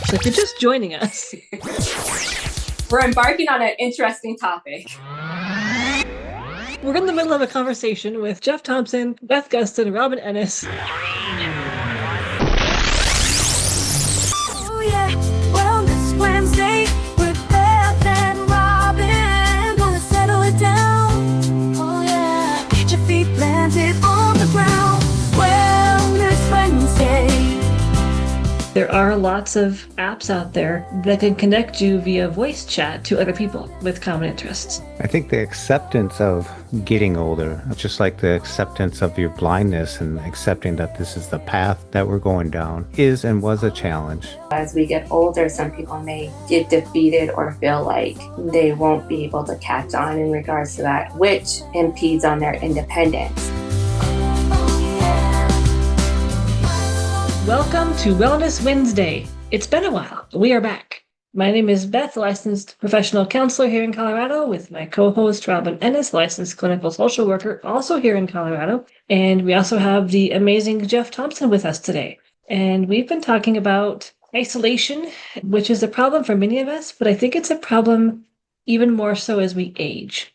So if you're just joining us, we're embarking on an interesting topic. We're in the middle of a conversation with Jeff Thompson, Beth Gustin, Robin Ennis. Oh yeah, Wellness Wednesday with Beth and Robin. Gonna settle it down. Oh yeah, get your feet planted on the ground. Wellness Wednesday. There are lots of apps out there that can connect you via voice chat to other people with common interests. I think the acceptance of getting older, just like the acceptance of your blindness and accepting that this is the path that we're going down, is and was a challenge. As we get older, some people may get defeated or feel like they won't be able to catch on in regards to that, which impedes on their independence. Welcome to Wellness Wednesday. It's been a while. We are back. My name is Beth, licensed professional counselor here in Colorado, with my co-host Robin Ennis, licensed clinical social worker, also here in Colorado. And we also have the amazing Jeff Thompson with us today. And we've been talking about isolation, which is a problem for many of us, but I think it's a problem even more so as we age.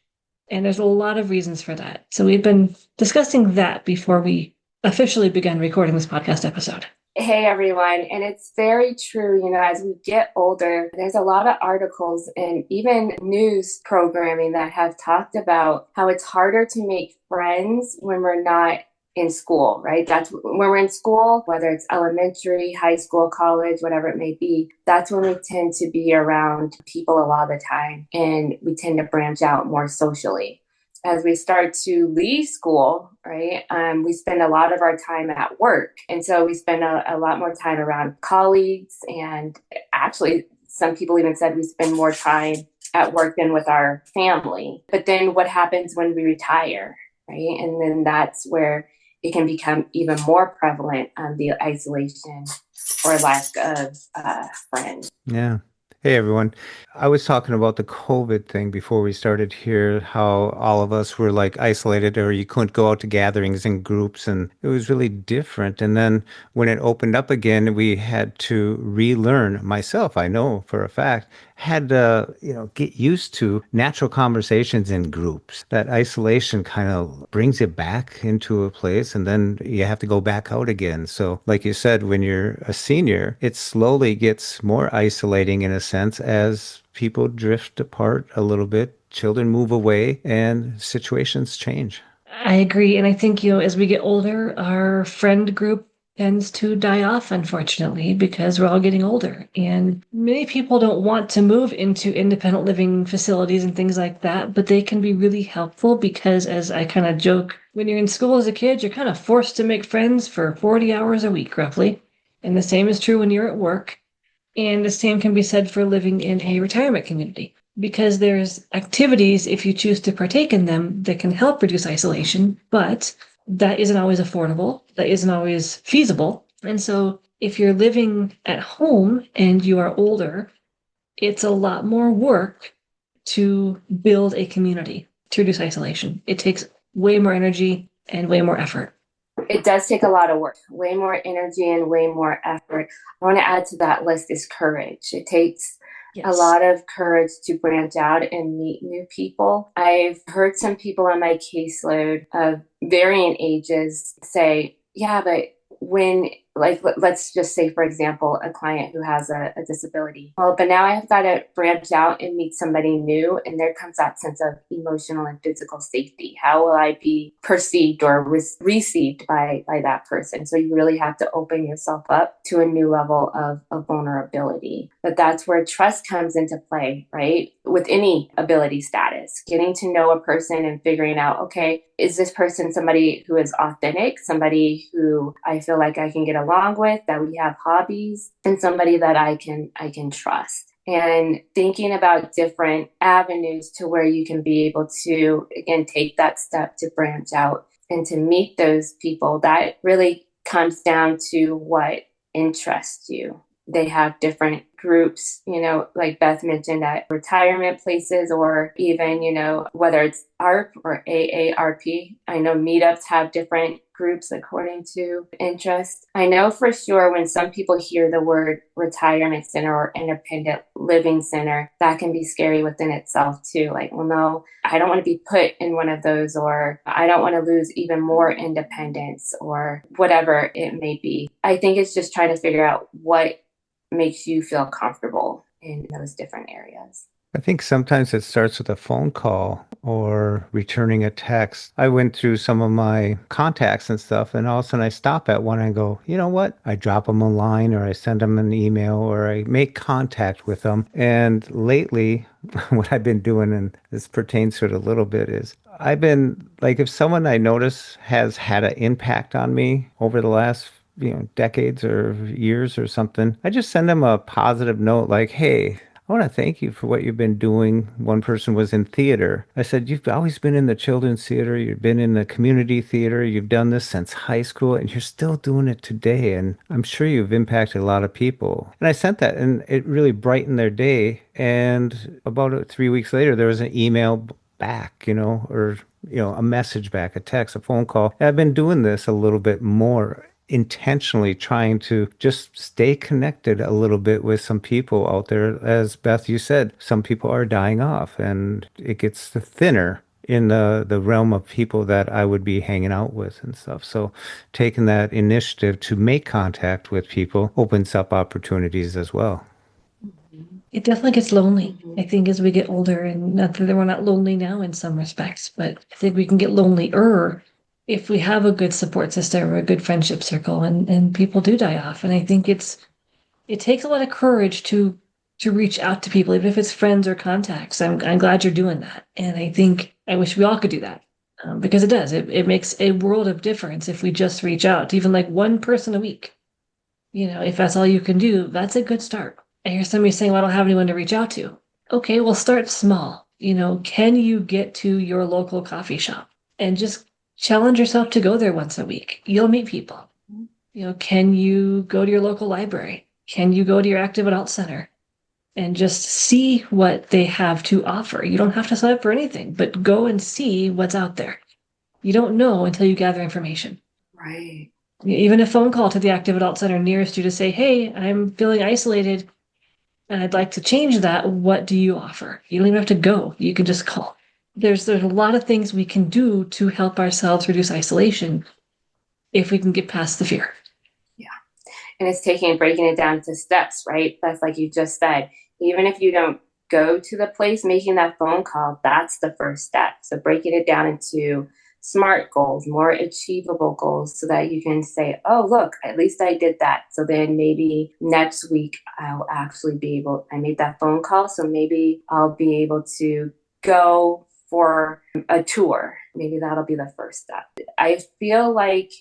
And there's a lot of reasons for that. So we've been discussing that before we officially began recording this podcast episode. Hey everyone, and it's very true, as we get older, there's a lot of articles and even news programming that have talked about how it's harder to make friends when we're not in school, right? That's when we're in school, whether it's elementary, high school, college, whatever it may be, that's when we tend to be around people a lot of the time, and we tend to branch out more socially. As we start to leave school, right, we spend a lot of our time at work. And so we spend a lot more time around colleagues. And actually, some people even said we spend more time at work than with our family. But then what happens when we retire, right? And then that's where it can become even more prevalent, the isolation or lack of friends. Yeah. Hey, everyone. I was talking about the COVID thing before we started here, how all of us were like isolated, or you couldn't go out to gatherings and groups, and it was really different. And then when it opened up again, we had to relearn. Myself, I know for a fact, had to, get used to natural conversations in groups. That isolation kind of brings you back into a place, and then you have to go back out again. So like you said, when you're a senior, it slowly gets more isolating in a sense as people drift apart a little bit, children move away, and situations change. I agree. And I think, as we get older, our friend group tends to die off, unfortunately, because we're all getting older. And many people don't want to move into independent living facilities and things like that, but they can be really helpful because, as I kind of joke, when you're in school as a kid, you're kind of forced to make friends for 40 hours a week, roughly. And the same is true when you're at work. And the same can be said for living in a retirement community, because there's activities, if you choose to partake in them, that can help reduce isolation, but that isn't always affordable, that isn't always feasible. And so if you're living at home and you are older, it's a lot more work to build a community to reduce isolation. It takes way more energy and way more effort. It does take a lot of work, way more energy and way more effort. I want to add to that list is courage. It takes a lot of courage to branch out and meet new people. I've heard some people on my caseload of varying ages say, yeah, but when, let's just say, for example, a client who has a disability. Well, but now I've got to branch out and meet somebody new. And there comes that sense of emotional and physical safety. How will I be perceived or received by that person? So you really have to open yourself up to a new level of vulnerability. But that's where trust comes into play, right? With any ability status, getting to know a person and figuring out, okay, is this person somebody who is authentic, somebody who I feel like I can get along with, that we have hobbies, and somebody that I can trust. And thinking about different avenues to where you can be able to, again, take that step to branch out and to meet those people, that really comes down to what interests you. They have different groups, like Beth mentioned, at retirement places, or even, whether it's ARP or AARP. I know meetups have different groups according to interest. I know for sure when some people hear the word retirement center or independent living center, that can be scary within itself too. Like, well, no, I don't want to be put in one of those, or I don't want to lose even more independence, or whatever it may be. I think it's just trying to figure out what makes you feel comfortable in those different areas. I think sometimes it starts with a phone call or returning a text. I went through some of my contacts and stuff, and all of a sudden I stop at one and go, you know what? I drop them a line, or I send them an email, or I make contact with them. And lately, what I've been doing, and this pertains to it a little bit, is I've been like, if someone I notice has had an impact on me over the last decades or years or something, I just send them a positive note like, hey, I want to thank you for what you've been doing. One person was in theater. I said, you've always been in the children's theater. You've been in the community theater. You've done this since high school, and you're still doing it today. And I'm sure you've impacted a lot of people. And I sent that, and it really brightened their day. And about 3 weeks later, there was an email back, or a message back, a text, a phone call. And I've been doing this a little bit more, intentionally trying to just stay connected a little bit with some people out there. As Beth, you said, some people are dying off, and it gets thinner in the realm of people that I would be hanging out with and stuff. So taking that initiative to make contact with people opens up opportunities as well. It definitely gets lonely, I think, as we get older, and not that we're not lonely now in some respects, but I think we can get lonelier if we have a good support system or a good friendship circle, and people do die off. And I think it takes a lot of courage to reach out to people, even if it's friends or contacts. I'm glad you're doing that. And I wish we all could do that, because it does. It makes a world of difference if we just reach out to even like one person a week. If that's all you can do, that's a good start. I hear somebody saying, well, I don't have anyone to reach out to. Okay, well, start small. Can you get to your local coffee shop and just challenge yourself to go there once a week? You'll meet people. Can you go to your local library? Can you go to your active adult center and just see what they have to offer? You don't have to sign up for anything, but go and see what's out there. You don't know until you gather information. Right. Even a phone call to the active adult center nearest you to say, hey, I'm feeling isolated and I'd like to change that. What do you offer? You don't even have to go. You can just call. There's a lot of things we can do to help ourselves reduce isolation if we can get past the fear. Yeah. And it's breaking it down into steps, right? That's like you just said, even if you don't go to the place, making that phone call, that's the first step. So breaking it down into SMART goals, more achievable goals, so that you can say, oh, look, at least I did that. So then maybe next week I'll actually I made that phone call. So maybe I'll be able to go for a tour. Maybe that'll be the first step. I feel like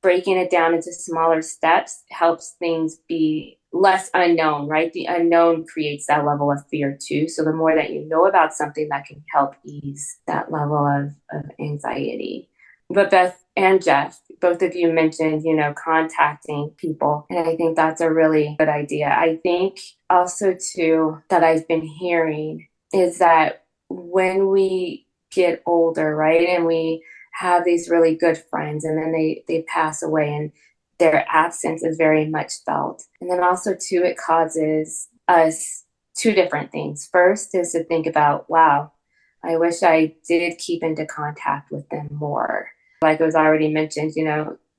breaking it down into smaller steps helps things be less unknown, right? The unknown creates that level of fear too. So the more that you know about something, that can help ease that level of anxiety. But Beth and Jeff, both of you mentioned, contacting people. And I think that's a really good idea. I think also too, that I've been hearing is that when we get older, right, and we have these really good friends, and then they pass away, and their absence is very much felt. And then also too, it causes us two different things. First is to think about, wow, I wish I did keep into contact with them more. Like it was already mentioned,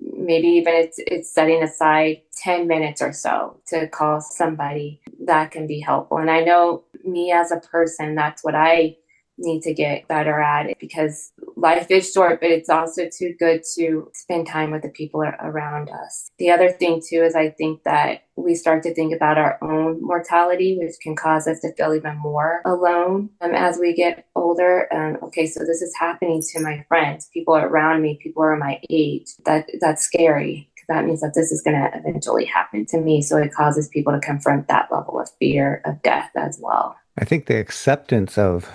maybe even it's setting aside 10 minutes or so to call somebody. That can be helpful. And I know me as a person, that's what I need to get better at it, because life is short, but it's also too good to spend time with the people around us. The other thing too is I think that we start to think about our own mortality, which can cause us to feel even more alone as we get older. Okay, so this is happening to my friends, people around me, people are my age. That's scary. That means that this is going to eventually happen to me. So it causes people to confront that level of fear of death as well. I think the acceptance of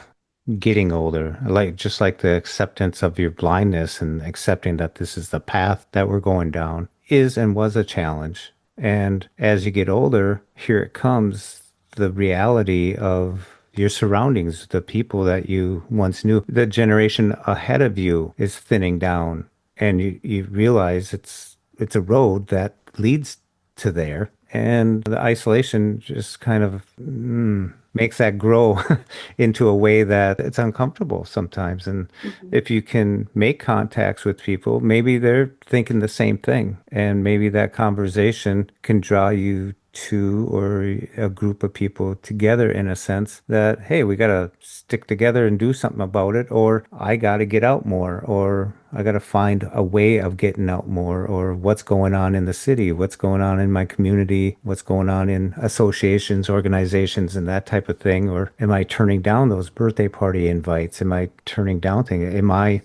getting older, just like the acceptance of your blindness and accepting that this is the path that we're going down, is and was a challenge. And as you get older, here it comes, the reality of your surroundings, the people that you once knew. The generation ahead of you is thinning down, and you realize it's a road that leads to there. And the isolation just kind of makes that grow into a way that it's uncomfortable sometimes. And if you can make contacts with people, maybe they're thinking the same thing. And maybe that conversation can draw you to or a group of people together in a sense that, hey, we got to stick together and do something about it, or I got to get out more, or I got to find a way of getting out more, or what's going on in the city, what's going on in my community, what's going on in associations, organizations, and that type of thing. Or am I turning down those birthday party invites? Am I turning down things? Am I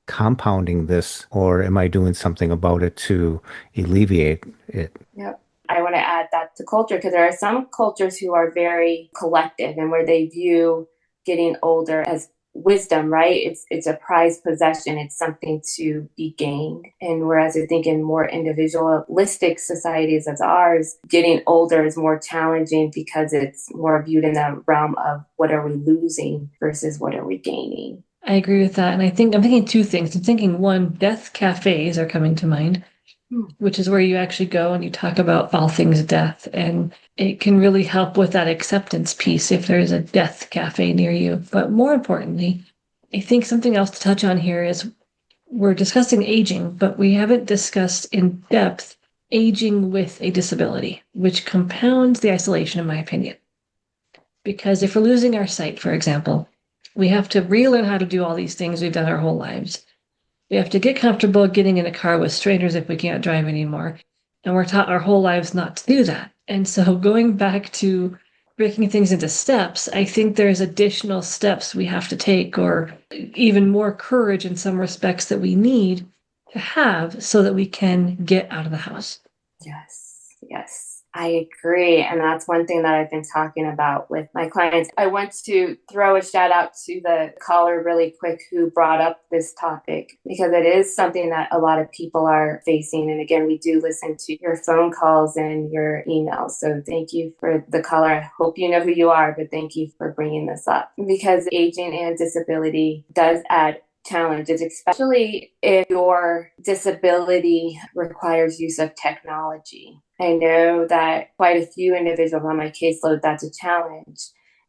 compounding this, or am I doing something about it to alleviate it? Yep. I want to add that to culture, because there are some cultures who are very collective and where they view getting older as wisdom, right? It's a prized possession. It's something to be gained. And whereas I think in more individualistic societies as ours, getting older is more challenging because it's more viewed in the realm of what are we losing versus what are we gaining. I agree with that. And I'm thinking two things. I'm thinking one, death cafes are coming to mind, which is where you actually go and you talk about all things death. And it can really help with that acceptance piece if there's a death cafe near you. But more importantly, I think something else to touch on here is we're discussing aging, but we haven't discussed in depth aging with a disability, which compounds the isolation, in my opinion. Because if we're losing our sight, for example, we have to relearn how to do all these things we've done our whole lives. We have to get comfortable getting in a car with strangers if we can't drive anymore. And we're taught our whole lives not to do that. And so going back to breaking things into steps, I think there's additional steps we have to take, or even more courage in some respects that we need to have so that we can get out of the house. Yes, yes. I agree. And that's one thing that I've been talking about with my clients. I want to throw a shout out to the caller really quick who brought up this topic, because it is something that a lot of people are facing. And again, we do listen to your phone calls and your emails. So thank you for the caller. I hope you know who you are, but thank you for bringing this up, because aging and disability does add challenges, especially if your disability requires use of technology. I know that quite a few individuals on my caseload, that's a challenge,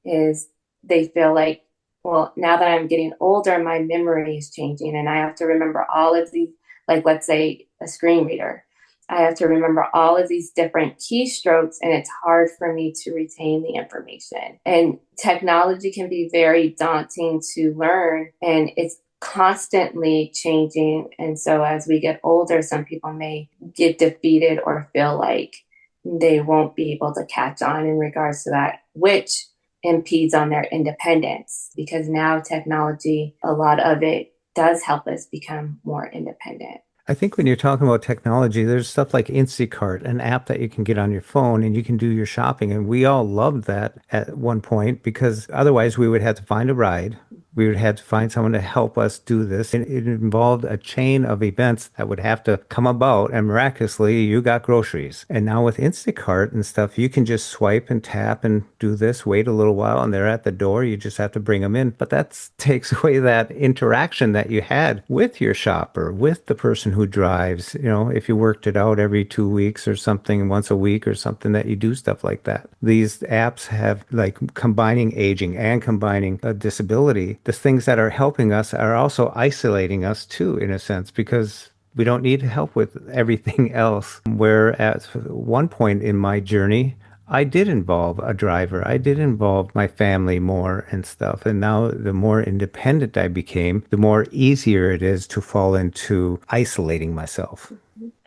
is they feel like, well, now that I'm getting older, my memory is changing and I have to remember all of these, like let's say a screen reader. I have to remember all of these different keystrokes, and it's hard for me to retain the information. And technology can be very daunting to learn, and it's constantly changing. And so as we get older, some people may get defeated or feel like they won't be able to catch on in regards to that, which impedes on their independence, because now technology, a lot of it does help us become more independent. I think when you're talking about technology, there's stuff like Instacart, an app that you can get on your phone and you can do your shopping. And we all loved that at one point, because otherwise we would have to find a ride. We would have to find someone to help us do this. And it involved a chain of events that would have to come about, and miraculously you got groceries. And now with Instacart and stuff, you can just swipe and tap and do this, wait a little while, and they're at the door. You just have to bring them in. But that takes away that interaction that you had with your shopper, with the person who drives. You know, if you worked it out every 2 weeks or something, once a week or something, that you do stuff like that. These apps have, like, combining aging and combining a disability. The things that are helping us are also isolating us too, in a sense, because we don't need help with everything else. Where at one point in my journey, I did involve a driver. I did involve my family more and stuff. And now the more independent I became, the more easier it is to fall into isolating myself.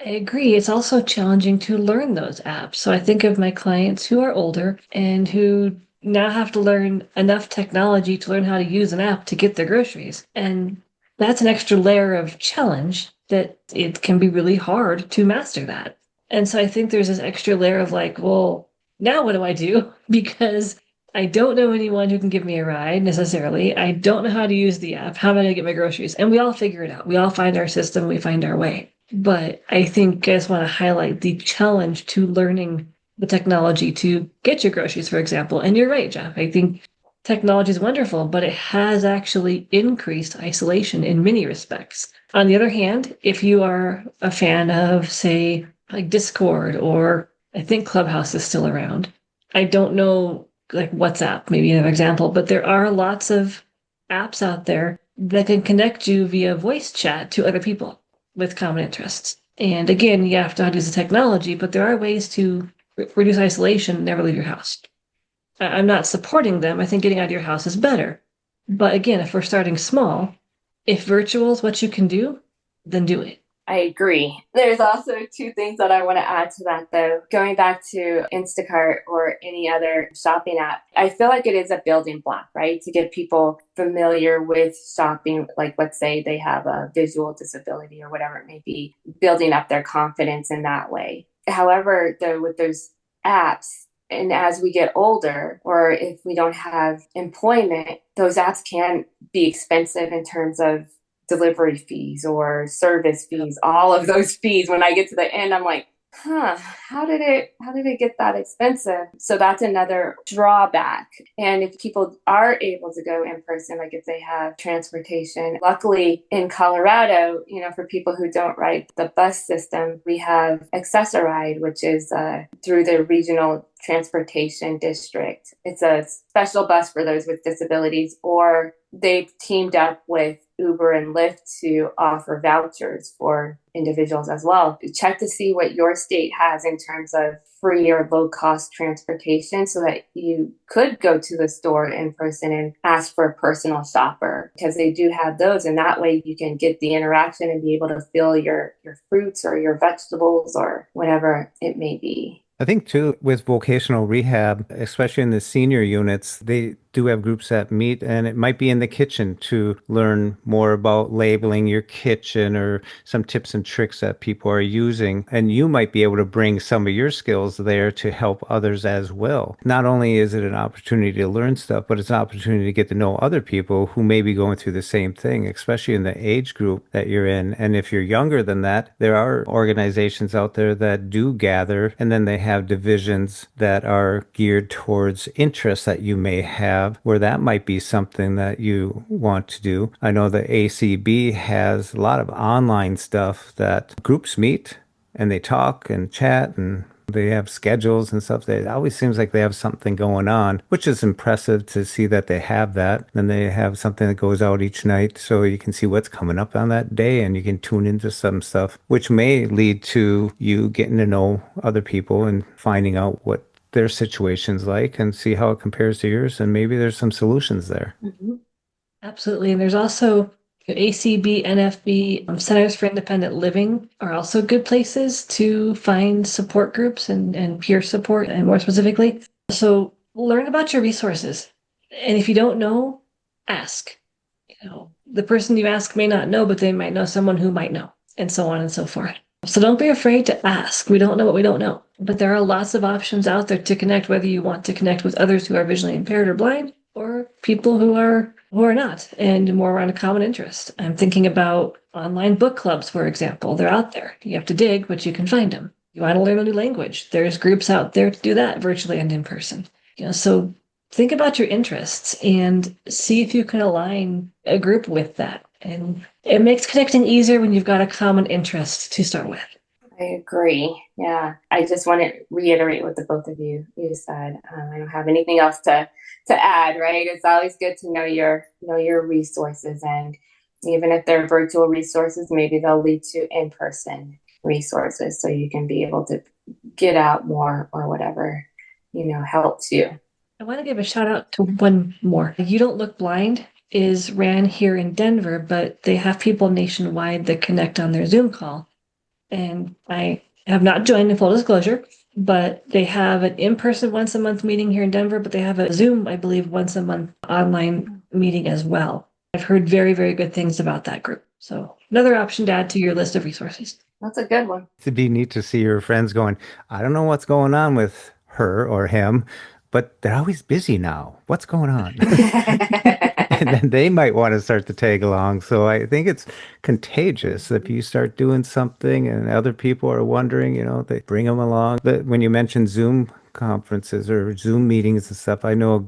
I agree. It's also challenging to learn those apps. So I think of my clients who are older and who now have to learn enough technology to learn how to use an app to get their groceries. And that's an extra layer of challenge that it can be really hard to master that. And so I think there's this extra layer of like, well, now what do I do? Because I don't know anyone who can give me a ride necessarily. I don't know how to use the app. How am I going to get my groceries? And we all figure it out. We all find our system. We find our way. But I think I just want to highlight the challenge to learning the technology to get your groceries, for example. And you're right, Jeff. I think technology is wonderful, but it has actually increased isolation in many respects. On the other hand, if you are a fan of, say, like Discord, or I think Clubhouse is still around. I don't know, like WhatsApp, maybe an example, but there are lots of apps out there that can connect you via voice chat to other people with common interests. And again, you have to use the technology, but there are ways to reduce isolation and never leave your house. I'm not supporting them. I think getting out of your house is better. But again, if we're starting small, if virtual is what you can do, then do it. I agree. There's also two things that I want to add to that, though. Going back to Instacart or any other shopping app, I feel like it is a building block, right? To get people familiar with shopping, like let's say they have a visual disability or whatever it may be, building up their confidence in that way. However, though, with those apps, and as we get older, or if we don't have employment, those apps can be expensive in terms of delivery fees or service fees, all of those fees. When I get to the end, I'm like, how did it get that expensive? So that's another drawback. And if people are able to go in person, like if they have transportation, luckily in Colorado, for people who don't ride the bus system, we have Accessoride, which is through the regional transportation district. It's a special bus for those with disabilities, or they've teamed up with Uber and Lyft to offer vouchers for individuals as well. Check to see what your state has in terms of free or low cost transportation so that you could go to the store in person and ask for a personal shopper, because they do have those. And that way you can get the interaction and be able to feel your fruits or your vegetables or whatever it may be. I think too, with vocational rehab, especially in the senior units, they do have groups that meet, and it might be in the kitchen to learn more about labeling your kitchen or some tips and tricks that people are using. And you might be able to bring some of your skills there to help others as well. Not only is it an opportunity to learn stuff, but it's an opportunity to get to know other people who may be going through the same thing, especially in the age group that you're in. And if you're younger than that, there are organizations out there that do gather, and then they have divisions that are geared towards interests that you may have, where that might be something that you want to do. I know the ACB has a lot of online stuff that groups meet and they talk and chat, and they have schedules and stuff. It always seems like they have something going on, which is impressive to see that they have that. Then they have something that goes out each night so you can see what's coming up on that day, and you can tune into some stuff, which may lead to you getting to know other people and finding out what their situation's like and see how it compares to yours. And maybe there's some solutions there. Mm-hmm. Absolutely. And there's also ACB, NFB, Centers for Independent Living are also good places to find support groups and peer support, and more specifically. So learn about your resources. And if you don't know, ask. The person you ask may not know, but they might know someone who might know, and so on and so forth. So don't be afraid to ask. We don't know what we don't know. But there are lots of options out there to connect, whether you want to connect with others who are visually impaired or blind, or people who are not, and more around a common interest. I'm thinking about online book clubs, for example. They're out there. You have to dig, but you can find them. You want to learn a new language. There's groups out there to do that virtually and in person. So think about your interests and see if you can align a group with that. And it makes connecting easier when you've got a common interest to start with. I agree. Yeah. I just want to reiterate what the both of you said. I don't have anything else to add, right? It's always good to know your resources, and even if they're virtual resources, maybe they'll lead to in-person resources so you can be able to get out more or whatever, helps you. I want to give a shout out to one more. You Don't Look Blind is ran here in Denver, but they have people nationwide that connect on their Zoom call. And I have not joined, in full disclosure, but they have an in-person once a month meeting here in Denver, but they have a Zoom, I believe, once a month online meeting as well. I've heard very, very good things about that group. So another option to add to your list of resources. That's a good one. It'd be neat to see your friends going, I don't know what's going on with her or him, but they're always busy now. What's going on? And then they might want to start to tag along. So I think it's contagious. If you start doing something and other people are wondering, they bring them along. But when you mention Zoom conferences or Zoom meetings and stuff, I know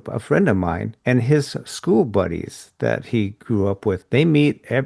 a friend of mine and his school buddies that he grew up with, they meet I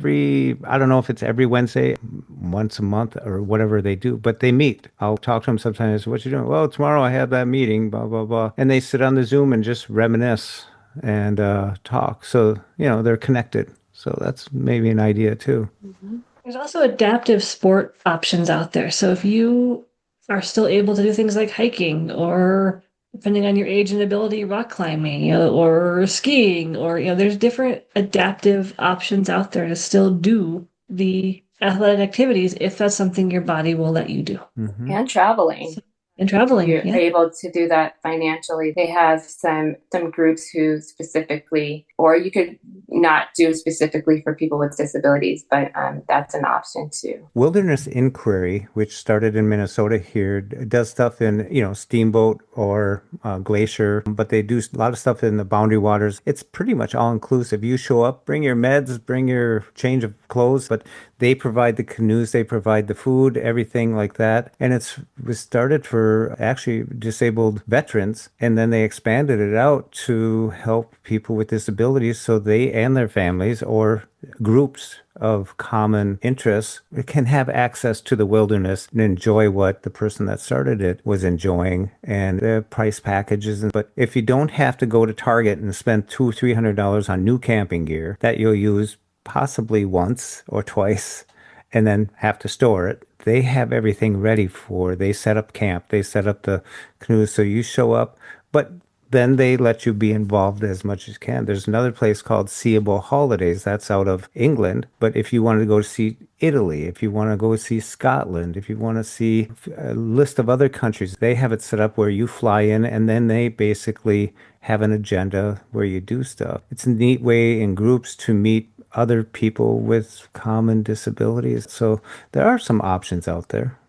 don't know if it's every Wednesday, once a month or whatever they do, but they meet. I'll talk to them sometimes. What you doing? Well, tomorrow I have that meeting, blah, blah, blah. And they sit on the Zoom and just reminisce and talk. So, they're connected. So that's maybe an idea too. Mm-hmm. There's also adaptive sport options out there. So if you are still able to do things like hiking or, depending on your age and ability, rock climbing, or skiing, or, there's different adaptive options out there to still do the athletic activities if that's something your body will let you do. Mm-hmm. And traveling. You're able to do that financially. They have some groups who specifically, or you could not do specifically for people with disabilities, but that's an option too. Wilderness Inquiry, which started in Minnesota here, does stuff in, Steamboat or Glacier, but they do a lot of stuff in the Boundary Waters. It's pretty much all inclusive. You show up, bring your meds, bring your change of clothes, but they provide the canoes, they provide the food, everything like that. And it was started for actually disabled veterans, and then they expanded it out to help people with disabilities so they and their families or groups of common interests can have access to the wilderness and enjoy what the person that started it was enjoying, and the price packages. But if you don't have to go to Target and spend $200-$300 on new camping gear that you'll use possibly once or twice and then have to store it, they have everything ready they set up camp, they set up the canoes, so you show up, but then they let you be involved as much as you can. There's another place called Seeable Holidays, that's out of England, but if you want to go see Italy, if you want to go see Scotland, if you want to see a list of other countries, they have it set up where you fly in and then they basically have an agenda where you do stuff. It's a neat way in groups to meet other people with common disabilities. So there are some options out there.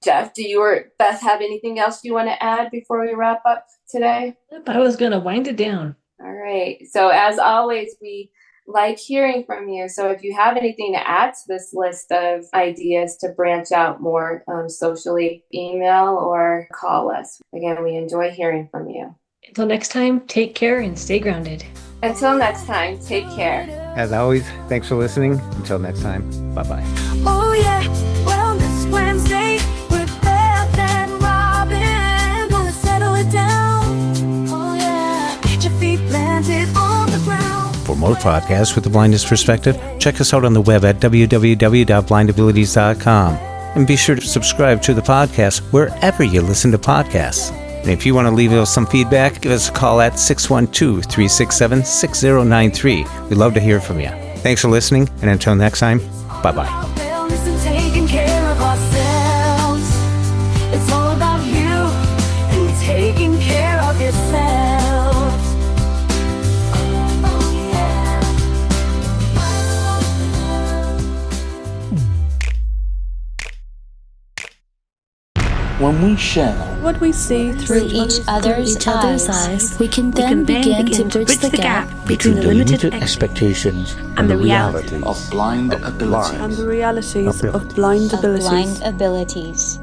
Jeff, do you or Beth have anything else you want to add before we wrap up today? I was going to wind it down. All right. So as always, we like hearing from you. So if you have anything to add to this list of ideas to branch out more socially, email or call us. Again, we enjoy hearing from you. Until next time, take care and stay grounded. Until next time, take care. As always, thanks for listening. Until next time, bye-bye. Oh yeah, Wellness Wednesday with Beth and Robin. Gonna settle it down. Oh yeah, get your feet planted on the ground. For more podcasts with the blindness perspective, check us out on the web at www.blindabilities.com. And be sure to subscribe to the podcast wherever you listen to podcasts. And if you want to leave us some feedback, give us a call at 612-367-6093. We'd love to hear from you. Thanks for listening, and until next time, bye-bye. Wellness and taking care of ourselves. It's all about you and taking care of yourself. Oh, yeah. When we share what we see through each other's eyes, we can then begin to bridge the gap between the limited expectations and the reality of blind abilities. And the realities of blind abilities.